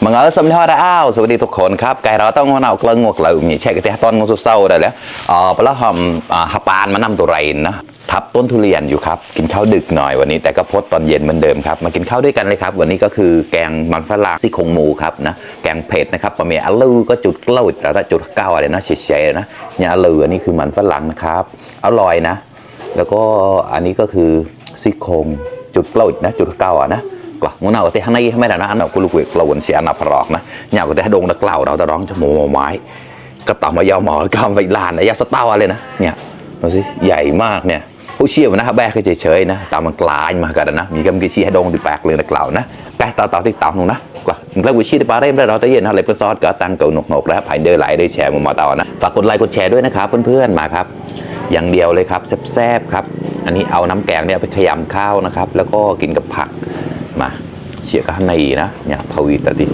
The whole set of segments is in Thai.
มังเอิญสมทอดอ้าวสวัสดีทุกคนครับไก่เราต้องเอากระงวกเหล่ามีแช่กระเทียตอนงูเศร้าได้แล้วปลาหอมฮับปานมานำตัวไรนะทับต้นทุเรียนอยู่ครับกินข้าวดึกหน่อยวันนี้แต่ก็พดตอนเย็นเหมือนเดิมครับมากินข้าวด้วยกันเลยครับวันนี้ก็คือแกงมันฝรั่งซี่โครงหมูครับนะแกงเผ็ดนะครับปลาเมียอลูก็จุดเกล้าแล้วจุดเก้าอะไรนะเฉยๆนะเนี่ยอลูอันนี้คือมันฝรั่งนะครับอร่อยนะแล้วก็อันนี้ก็คือซี่โครงจุดเกล้านะจุดเก้าอ่ะนะกล่องงูเน่าที่ข้างในไม่ได้นะอันนั้นกูลูกเวกเราวนเสียนับพรอกนะเนี่ยก็จะโดงตะเกล่าเราจะร้องจมูกไม้ก็ต่อมายาวหมอก็ไปลานยาสตาร์เลยนะเนี่ยดูสิใหญ่มากเนี่ยผู้เชี่ยวนะครับแบกเฉยๆนะตามมันกลายมากันนะมีกำกิชี้ให้โดงติดแปลกเลยตะเกล่านะแปลต่อที่ต่อหนูนะกล่องแล้ววิชีที่ปาเร่ได้เราตะเย็นอะไรก็ซอสก็ตั้งตัวหนุกๆแล้วผ่านเดินไหลได้แชร์มาต่อนะฝากกดไลค์กดแชร์ด้วยนะครับเพื่อนๆมาครับอย่างเดียวเลยครับแซ่บๆครับอันนี้เอาน้ำแกงเนี่ยไปขยำข้าวนะครับแล้วก็กินกับผักมาเชี่ยกันในนะเนี่ยพาวิตาดิ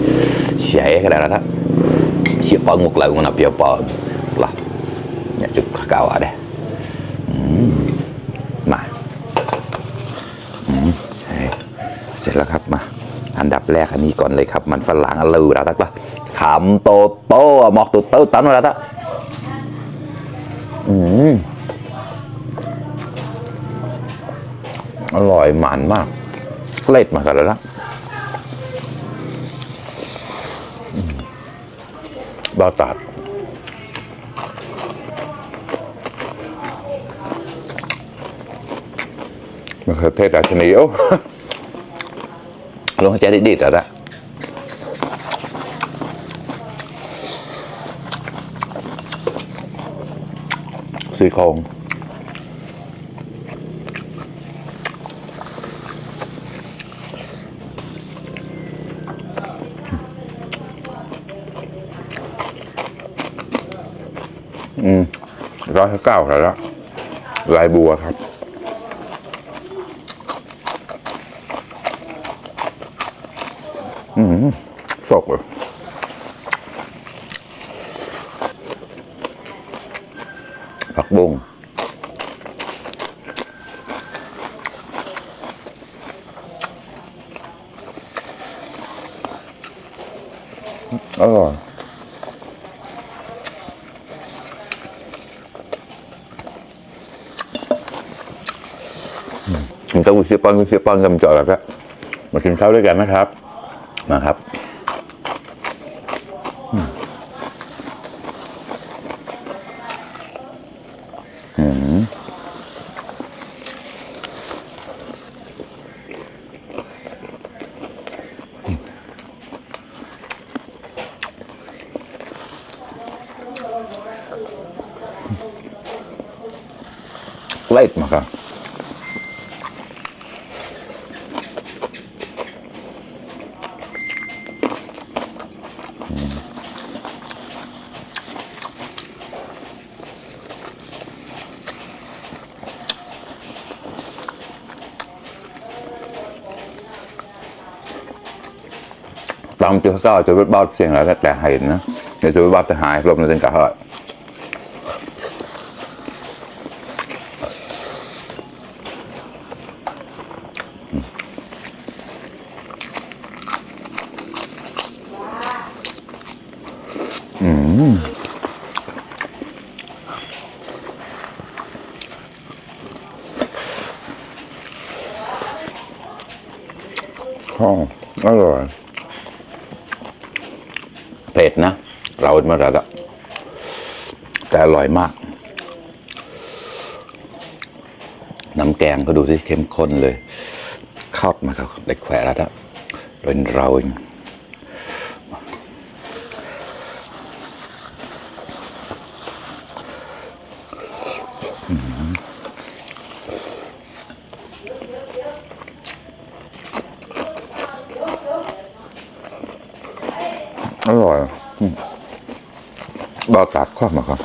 เชี่ยก็ได้แล้วท่าเชี่ยปองมุกไหลมันเปียปองล่ะเนี่ยจุดเก่าอะไรมาเสร็จแล้วครับมาอันดับแรกอันนี้ก่อนเลยครับมันฝรั่งอลูแล้วท่าก็ขำโตโต้หมอกโตโต้ตั้งแล้วท่าอร่อยมันมากเล็ดมากันแล้วนะบาตัดมะเขือเทศอาจจะเหนียวลงใจดิดๆแล้วซี่โครง109แล้วลายบัวครับสดเลยผักบุ้งอร่อยผมจะวิเศษปังกำจอดแล้วมากินข้าวด้วยกันนะครับมาครับเล็ดมาครับตามจุดก็จะเป็นบ้าเสียงแล้วแต่เห็นนะเดี๋ยวจะเป็นบ้าจะหายลมในเส้นกระหายอร่อยเผ็ดนะเรามาแล้วแต่อร่อยมากน้ำแกงก็ดูสิเข้มข้นเลยครอบมาครับเด็กแขวแล้วเป็นเราอร่อยบาตัดครอบมาครับ